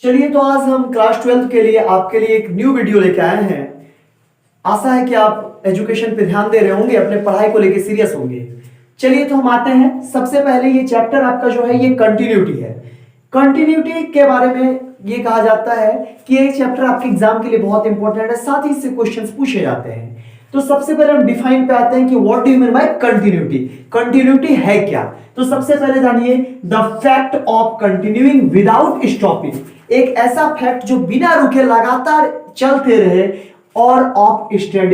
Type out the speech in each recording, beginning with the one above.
चलिए तो आज हम क्लास 12 के लिए आपके लिए एक न्यू वीडियो लेके आए हैं। आशा है कि आप एजुकेशन पे ध्यान दे रहे होंगे, अपने पढ़ाई को लेके सीरियस होंगे। चलिए तो हम आते हैं। सबसे पहले ये चैप्टर आपका जो है ये कंटिन्यूटी है। कंटिन्यूटी के बारे में ये कहा जाता है कि ये चैप्टर आपके एग्जाम के लिए बहुत इंपॉर्टेंट है, साथ ही इससे क्वेश्चंस पूछे जाते हैं। तो सबसे पहले हम डिफाइन पे आते हैं कि what do you mean by continuity. Continuity है क्या? तो सबसे पहले जानिए the fact of continuing without stopping. एक ऐसा फैक्ट जो बिना रुके लगातार चलते रहे और ऑफ स्टेइंग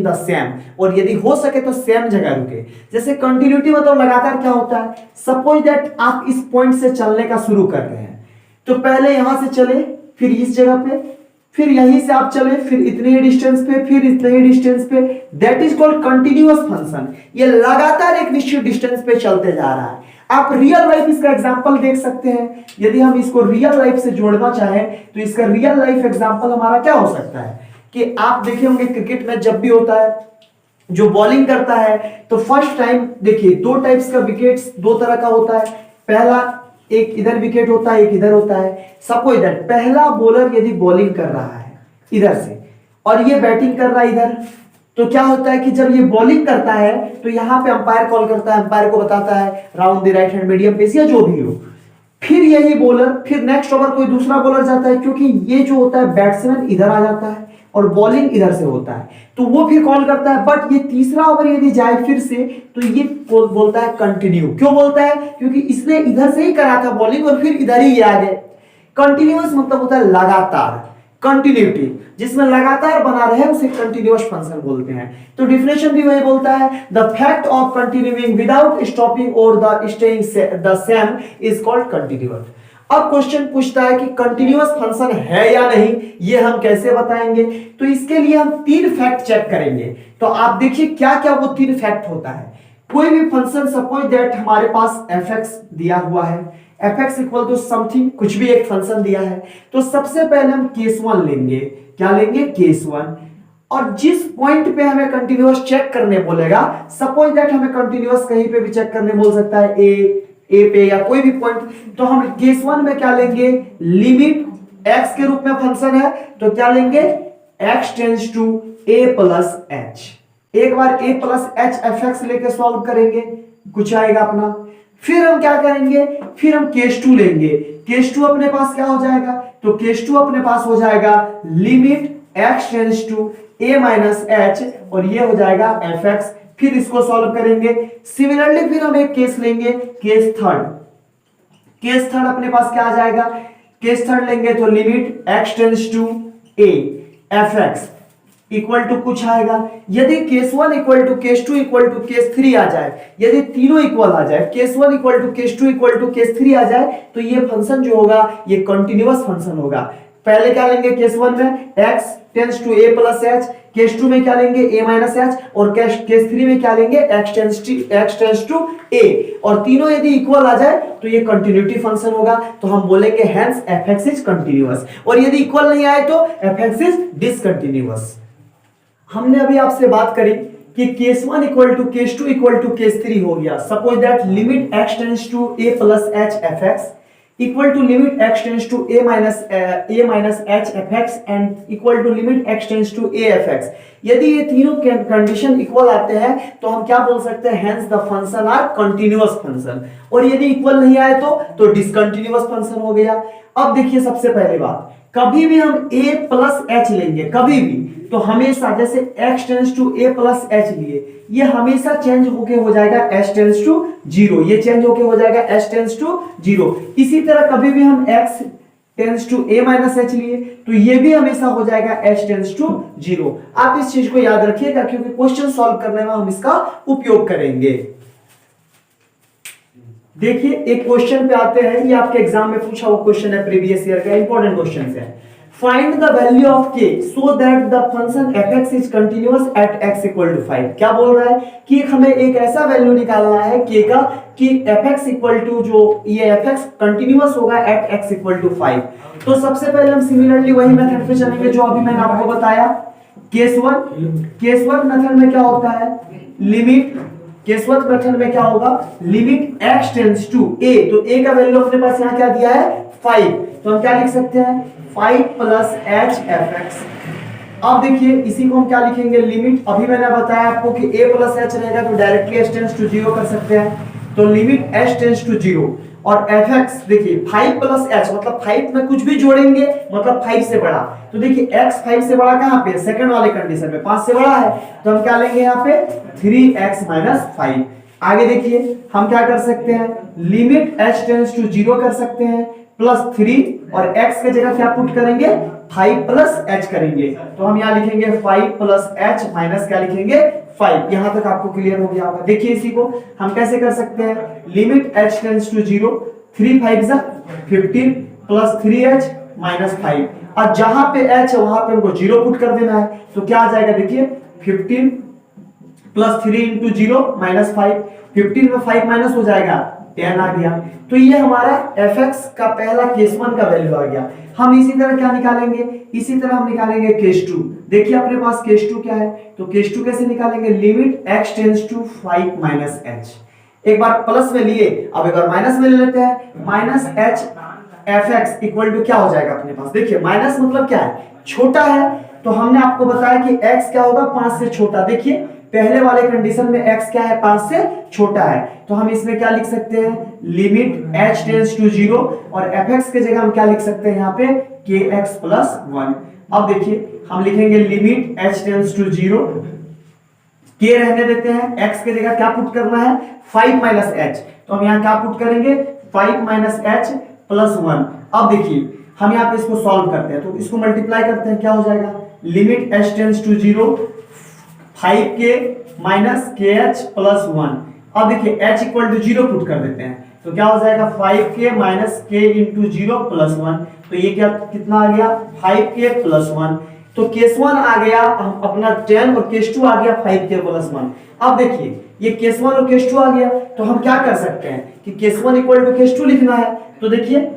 द सेम, और यदि हो सके तो सेम जगह रुके। जैसे कंटिन्यूटी मतलब लगातार क्या होता है? सपोज दैट आप इस पॉइंट से चलने का शुरू कर रहे हैं, तो पहले यहां से चले, फिर इस जगह पे, फिर यहीं से आप चले, फिर इतने ही डिस्टेंस पे, फिर इतने ही डिस्टेंस पे। That is called continuous function. ये लगातार एक निश्चित डिस्टेंस पे चलते जा रहा है। आप रियल लाइफ इसका एग्जांपल देख सकते हैं। यदि हम इसको रियल लाइफ से जोड़ना चाहें तो इसका रियल लाइफ एग्जांपल हमारा क्या हो सकता है कि आप देखे होंगे क्रिकेट में जब भी होता है, जो बॉलिंग करता है तो फर्स्ट टाइम देखिए दो टाइप्स का विकेट्स दो तरह का होता है। पहला एक इधर विकेट होता है, एक इधर होता है। सपोज दैट पहला बॉलर यदि बॉलिंग कर रहा है इधर से और ये बैटिंग कर रहा है इधर, तो क्या होता है कि जब ये बॉलिंग करता है तो यहां पे अंपायर कॉल करता है, अंपायर को बताता है round the right hand medium pace या जो भी हो। फिर यही बॉलर फिर नेक्स्ट ओवर कोई दूसरा बॉलर जाता है, क्योंकि ये जो होता है बैट्समैन इधर आ जाता है और बॉलिंग इधर से होता है, तो वो फिर कॉल करता है। बट ये तीसरा ओवर यदि जाए फिर से तो ये बोलता है कंटिन्यू। क्यों बोलता है? क्योंकि इसने इधर से ही करा था बॉलिंग और फिर इधर ही ये आ गए। कंटिन्यूअस मतलब होता है लगातार। कंटिन्यूटी जिसमें लगातार बना रहे उसे कंटिन्यूअस फंक्शन बोलते हैं। तो डिफिनेशन भी वही बोलता है, the fact of continuing without stopping और the staying the same is called continuous. अब क्वेश्चन पूछता है कि कंटिन्यूअस फंक्शन है या नहीं, ये हम कैसे बताएंगे? तो इसके लिए हम तीन फैक्ट चेक करेंगे। तो आप देखिए क्या क्या वो तीन फैक्ट होता है। कोई भी फंक्शन सपोज दैट हमारे पास fx दिया हुआ है, fx इक्वल टू समथिंग, कुछ भी एक फंक्शन दिया है, तो सबसे पहले हम केस वन लेंगे। क्या लेंगे? Case one. और जिस पॉइंट पे हमें कंटिन्यूअस चेक करने बोलेगा, सपोज दैट हमें कंटिन्यूअस कहीं पे भी चेक करने बोल सकता है, ए पे या कोई भी पॉइंट, तो हम केस वन में क्या लेंगे? लिमिट x के रूप में फंक्शन है तो क्या लेंगे? x tends to a plus h। एक बार a प्लस h fx लेके सॉल्व करेंगे, कुछ आएगा अपना। फिर हम क्या करेंगे? फिर हम केस टू लेंगे। केस टू अपने पास क्या हो जाएगा? तो केस टू अपने पास हो जाएगा limit x tends to a minus h, और ये हो जाएगा fx। फिर इसको सॉल्व करेंगे। सिमिलरली फिर हम एक केस लेंगे, केस थर्ड। केस थर्ड अपने पास क्या आ जाएगा? केस थर्ड लेंगे तो limit x tends to a fx equal to कुछ आएगा। यदि case one equal to case two equal to case three आ जाए, यदि तीनों इक्वल आ जाए, case one equal to case two equal to case three आ जाए, तो ये फंक्शन जो होगा ये कंटिन्यूअस फंक्शन होगा। पहले क्या लेंगे? केस वन में x tends to a plus h, case two में क्या लेंगे? a माइनस h, और केस थ्री में क्या लेंगे? x टेंड्स टू a, और तीनों यदि इक्वल आ जाए तो ये कंटिन्यूटी फंक्शन होगा। तो हम बोलेंगे हेंस fx इज कंटिन्यूअस, और यदि इक्वल नहीं आए तो fx इज डिसकंटिन्यूअस। हमने अभी आपसे बात करी कि case one equal to case two equal to case three हो गया। Suppose that limit x tends to a plus h fx equal to limit x tends to a minus h fx and equal to limit x tends to a fx। यदि ये तीनों condition equal आते हैं तो हम क्या बोल सकते हैं? Hence the function are continuous function. और यदि इक्वल नहीं आए तो डिसकंटिन्यूअस फंक्शन हो गया। अब देखिए सबसे पहली बात, कभी भी हम a प्लस h लेंगे, कभी भी, तो हमेशा जैसे x tends to a plus h लिए, ये हमेशा चेंज होके हो जाएगा h टेंड्स टू 0, ये चेंज होके हो जाएगा h टेंड्स टू 0। इसी तरह कभी भी हम x tends to a minus h लिए तो ये भी हमेशा हो जाएगा h टेंड्स टू 0। आप इस चीज को याद रखिएगा क्योंकि क्वेश्चन सॉल्व करने में हम इसका उपयोग करेंगे। देखिए एक क्वेश्चन पे आते हैं, ये आपके एग्जाम में पूछा हुआ क्वेश्चन है, प्रीवियस ईयर का इंपॉर्टेंट क्वेश्चन है। Find the value of k so that the function fx is continuous at x equal to 5। क्या बोल रहा है कि हमें एक ऐसा वैल्यू निकालना है k का कि fx इक्वल टू जो ये fx कंटिन्यूअस होगा एट x इक्वल टू 5। तो सबसे पहले हम सिमिलरली वही मेथड पे चलेंगे जो अभी मैंने आपको बताया। केस वन मेथड में क्या होता है? लिमिट केस वन मेथड में क्या होगा, limit x tends to a, तो a का वैल्यू अपने पास यहाँ क्या दिया है 5, तो हम क्या लिख सकते हैं 5 प्लस एच एफ एक्स। अब देखिए इसी को हम क्या लिखेंगे, लिमिट, अभी मैंने बताया आपको कि a प्लस एच रहेगा तो डायरेक्टली h टेंड्स टू 0 कर सकते हैं, तो लिमिट h टेंड्स टू 0 और fx देखिए 5 प्लस h मतलब 5 में कुछ भी जोड़ेंगे मतलब 5 से बड़ा, तो देखिए x 5 से बड़ा कहां पे, सेकंड वाले कंडीशन में 5 से बड़ा है, तो हम क्या लेंगे यहाँ पे 3x माइनस 5। आगे देखिए हम क्या कर सकते हैं, लिमिट h टेंड्स टू 0 कर सकते हैं प्लस 3 और x के जगह क्या पुट करेंगे 5 प्लस h करेंगे, तो हम यहाँ लिखेंगे 5 प्लस h माइनस क्या लिखेंगे 5। यहां तक आपको क्लियर हो गया होगा। देखिए इसी को हम कैसे कर सकते हैं, लिमिट h टेंड्स टू 0, 3 5 जा 15 प्लस 3h माइनस 5, और जहां पे h है वहां पे हमको 0 पुट कर देना है, तो क्या आ जाएगा देखिए 15 प्लस 3 इंटू 0 माइनस 5, 15 में 5 माइनस हो जाएगा 10 आ गया। तो ये हमारा fx का पहला केस 1 का वैल्यू आ गया। हम इसी तरह क्या निकालेंगे, इसी तरह हम निकालेंगे केस 2। देखिए अपने पास केस 2 क्या है, तो केस 2 कैसे निकालेंगे, limit x tends to 5 minus h, एक बार प्लस में लिए अब एक बार माइनस में ले लेते हैं, minus h fx equal to क्या हो जाएगा अपने पास, देखिए माइनस मतलब क्या है, छोटा है, तो हमने आपको बताया कि x क्या होगा 5 से छोटा। देखिए पहले वाले कंडीशन में x क्या है 5 से छोटा है, तो हम इसमें क्या लिख सकते हैं, लिमिट h टेंड्स टू 0 और fx के जगह हम क्या लिख सकते हैं यहाँ पे kx प्लस 1। अब देखिए हम लिखेंगे limit h tends to 0, k रहने देते हैं, x के जगह क्या पुट करना है 5 माइनस h, तो हम यहाँ क्या पुट करेंगे 5 माइनस h प्लस 1। अब देखिए हम यहाँ पे इसको सॉल्व करते हैं, तो इसको मल्टीप्लाई करते हैं, क्या हो जाएगा, limit h tends to 0 5k minus kh plus 1। अब देखिए h इक्वल टू 0 पुट कर देते हैं, तो क्या हो जाएगा 5k minus k into 0 plus 1, तो ये क्या कितना आ गया 5k प्लस 1। तो केस 1 आ गया हम अपना 10 और केस 2 आ गया 5k प्लस 1। अब देखिए ये केस 1 और केस 2 आ गया, तो हम क्या कर सकते हैं कि केस 1 इक्वल टू केस 2 लिखना है, तो देखिए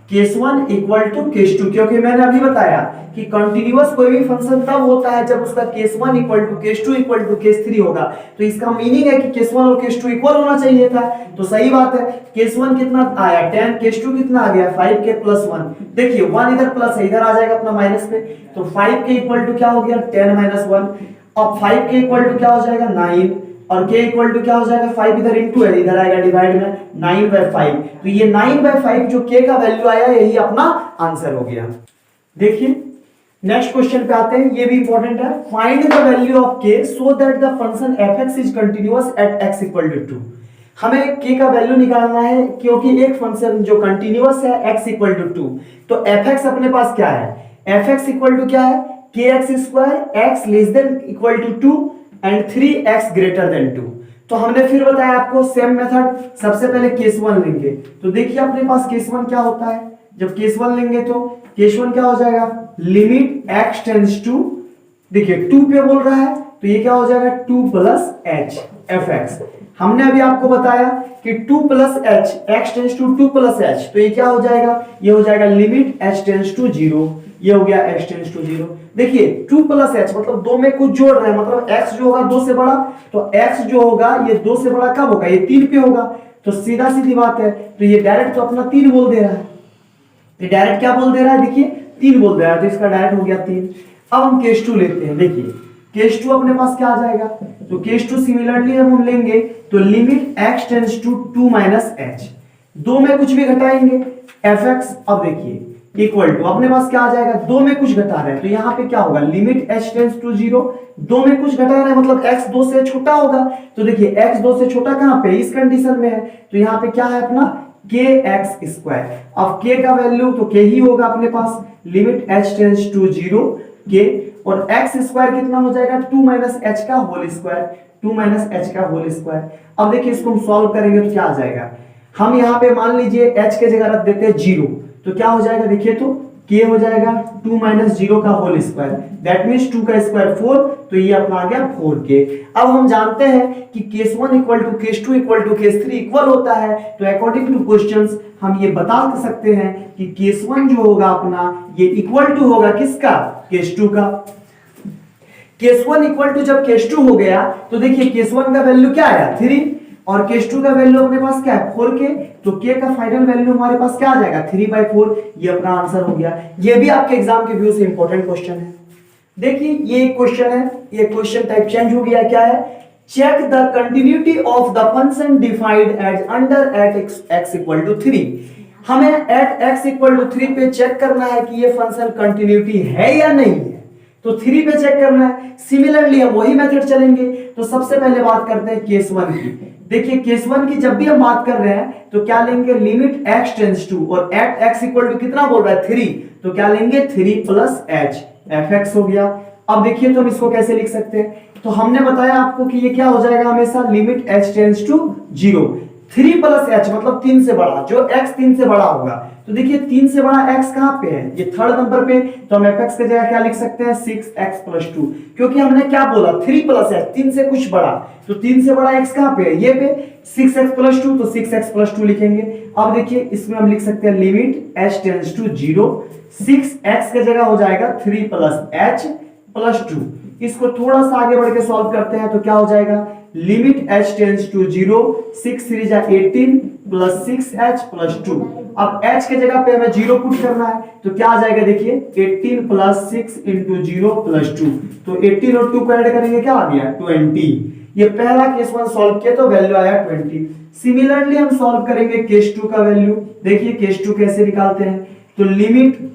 केस 1 इक्वल टू केस 2, क्योंकि मैंने अभी बताया कि कंटीन्यूअस कोई भी फंक्शन तब होता है जब उसका case 1 equal to case 2 equal to case 3 होगा, तो इसका मीनिंग है कि केस 1 और केस 2 इक्वल होना चाहिए था, तो सही बात है। केस 1 कितना आया 10, केस 2 कितना आ गया 5k प्लस 1। देखिए 1 इधर प्लस है, इधर आ जाएगा अपना माइनस पे, तो 5k इक्वल टू क्या हो गया 10 माइनस 1। अब 5k इक्वल टू क्या हो जाएगा 9 और k इक्वल टू क्या हो जाएगा 5, इधर इनटू है, इधर आएगा डिवाइड में 9/5, तो ये 9/5 जो k का वैल्यू आया यही अपना आंसर हो गया। देखिए नेक्स्ट क्वेश्चन पे आते हैं, ये भी इंपॉर्टेंट है, find the value of k so that the function fx is continuous at x equal to 2। हमें k का वैल्यू निकालना है क्योंकि एक फंक्शन जो कंटीन्यूअस है x इक्वल टू 2, तो fx अपने पास क्या है, fx इक्वल टू क्या है kx square x less than equal to 2 and 3x greater than 2। तो हमने फिर बताया आपको सेम मेथड, सबसे पहले केस 1 लेंगे, तो देखिए अपने पास केस 1 क्या होता है, जब केस 1 लेंगे तो केस 1 क्या हो जाएगा, लिमिट x टेंड्स टू, देखिए 2 पे बोल रहा है, तो ये क्या हो जाएगा 2 प्लस h fx। हमने अभी आपको बताया कि 2 plus h, x tends to 2 plus h, तो ये क्या हो जाएगा, ये हो जाएगा लिमिट h टेंड्स टू 0, ये हो गया h टेंड्स टू 0। देखिए 2 प्लस h मतलब 2 में कुछ जोड़ रहे हैं, मतलब x जो होगा 2 से बड़ा, तो x जो होगा ये 2 से बड़ा कब होगा, ये 3 पे होगा, तो सीधा सीधी बात है, तो ये डायरेक्ट तो अपना 3 बोल दे रहा है, ये डायरेक्ट क्या बोल दे रहा है, देखिए 3 बोल दे रहा है, तो इसका डायरेक्ट हो गया 3। अब हम केस 2 लेते हैं, देखिए केस 2 अपने पास क्या आ जाएगा, तो केस 2 सिमिलरली हम लेंगे तो limit x tends to 2 minus h, 2 में कुछ भी घटाएंगे fx, अब देखिए इक्वल टू अपने पास क्या आ जाएगा, 2 में कुछ घटा रहे हैं, तो यहाँ पे क्या होगा लिमिट h टेंड्स टू 0, 2 में कुछ घटा रहे हैं मतलब x 2 से छोटा होगा, तो देखिए x 2 से छोटा कहाँ पे, इस कंडीशन में है, तो यहाँ पे क्या है अपना kx स्क्वायर। अब k का वैल्यू तो k ही होगा अपने पास, limit h tends to 0 k, और x स्क्वायर कितना हो जाएगा 2 माइनस h का होल स्क्वायर, 2 माइनस h का होल स्क्वायर। अब देखिए इसको हम सॉल्व करेंगे तो क्या आ जाएगा, हम यहाँ पे मान लीजिए h के जगह रख देते हैं 0, तो क्या हो जाएगा, देखिए तो k हो जाएगा 2 माइनस 0 का होल स्क्वायर, दैट मींस 2 का स्क्वायर 4, तो ये अपना आ गया 4k। अब हम जानते हैं कि case 1 equal to case 2 equal to case 3 equal होता है, तो अकॉर्डिंग टू क्वेश्चंस हम ये बता सकते हैं कि केस 1 जो होगा अपना ये इक्वल टू होगा किसका, केस 2 का। केस वन इक्वल टू जब केस टू हो गया तो देखिए केस वन का वैल्यू क्या आया 3 और केस टू का वैल्यू अपने पास क्या है 4 के, तो के का फाइनल वैल्यू हमारे पास क्या आ जाएगा 3/4। ये अपना आंसर हो गया। ये भी आपके एग्जाम के व्यू से इंपॉर्टेंट क्वेश्चन है। देखिए ये एक क्वेश्चन है, ये क्वेश्चन टाइप चेंज हो गया। क्या है, check the continuity of the function defined as under at x equal to 3। हमें एट x इक्वल टू 3 पे चेक करना है कि ये फंक्शन कंटिन्यूटी है या नहीं है, तो 3 पे चेक करना है। सिमिलरली हम वही मेथड चलेंगे। तो सबसे पहले बात करते हैं केस वन की। देखिए केस वन की जब भी हम बात कर रहे हैं तो क्या लेंगे, लिमिट x टेंड्स टू, और एट x इक्वल टू कितना बोल रहा है 3, तो क्या लेंगे 3 प्लस h fx हो गया। अब देखिए तो हम इसको कैसे लिख सकते हैं, तो हमने बताया आपको कि ये क्या हो जाएगा हमेशा limit h tends to 0, 3 plus h मतलब 3 से बड़ा, जो x 3 से बड़ा होगा। तो देखिए 3 से बड़ा x कहां पे है, ये थर्ड नंबर पे, तो हम fx की जगह क्या लिख सकते हैं 6x प्लस 2, क्योंकि हमने क्या बोला 3 प्लस h 3 से कुछ बड़ा, तो 3 से बड़ा x कहां पे है, ये पे 6x प्लस 2, तो 6x प्लस 2 लिखेंगे। अब देखिए इसमें हम लिख सकते हैं limit h tends to 0, 6x की जगह हो जाएगा 3 प्लस h प्लस 2। इसको थोड़ा सा आगे बढ़ के सॉल्व करते हैं तो क्या हो जाएगा, लिमिट h टेंड्स टू 0, 6 3 जा 18 प्लस 6h प्लस 2। अब h के जगह पे हमें 0 पुट करना है, तो क्या आ जाएगा देखिए 18 प्लस 6 इंटू 0 प्लस 2, तो 18 और 2 को ऐड करेंगे क्या आ गया 20। ये पहला केस वन सॉल्व किया तो वैल्यू आया 20। सिमिलरली हम सॉल्व करेंगे केस टू का वैल्यू। देखिए केस टू कैसे निकालते हैं, तो limit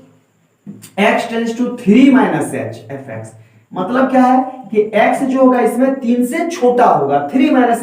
x tends to 3 minus h fx, मतलब क्या है कि x जो होगा इसमें 3 से छोटा होगा, 3 माइनस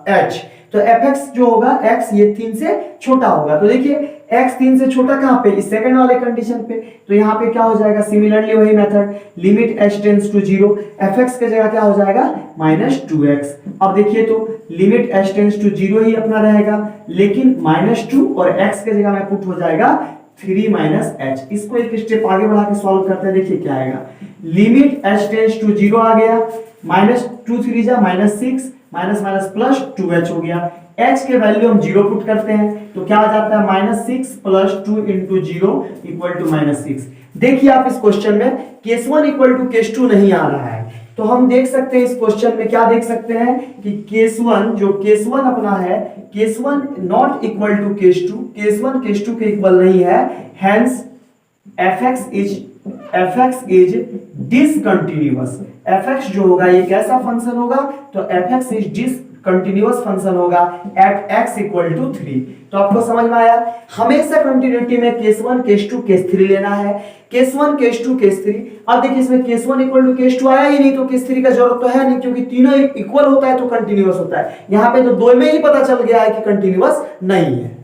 h, तो fx जो होगा x ये 3 से छोटा होगा। तो देखिए x 3 से छोटा कहां पे, इस सेकंड वाले कंडीशन पे, तो यहां पे क्या हो जाएगा सिमिलरली वही method, limit h tends to 0, fx की जगह क्या हो जाएगा माइनस 2x। अब देखिए तो लिमिट h टेंड्स टू 0 ही अपना रहेगा, लेकिन माइनस 2 और x की जगह में पुट हो जाएगा 3 माइनस h। इसको एक स्टेप आगे बढ़ा के सॉल्व करते हैं। देखिए क्या आएगा, लिमिट h टेंड्स टू 0 आ गया, माइनस 2 3 जा minus 6, minus minus plus 2h हो गया। h के वैल्यू हम 0 पुट करते हैं तो क्या आ जाता है minus 6 plus 2 into 0 equal to minus 6। देखिए आप इस क्वेश्चन में case one equal to case two नहीं आ रहा है, तो हम देख सकते हैं इस क्वेश्चन में क्या देख सकते हैं कि केस वन जो केस वन अपना है, case one not equal to case two, case one case two के इक्वल नहीं है, hence fx is discontinuous. fx जो होगा ये कैसा फंक्शन होगा, तो fx इज डिसकंटिन्यूअस फंक्शन होगा एट x इक्वल टू 3। तो आपको समझ में आया, हमेशा कंटिन्यूटी में case one case two case 3 लेना है, case one case two case 3। अब देखिए इसमें case one equal to case two आया ही नहीं, तो केस 3 का जरूरत तो है नहीं, क्योंकि तीनों इक्वल होता है तो कंटिन्यूअस होता है। यहाँ पे तो दो में ही पता चल गया है कि कंटिन्यूअस नहीं है।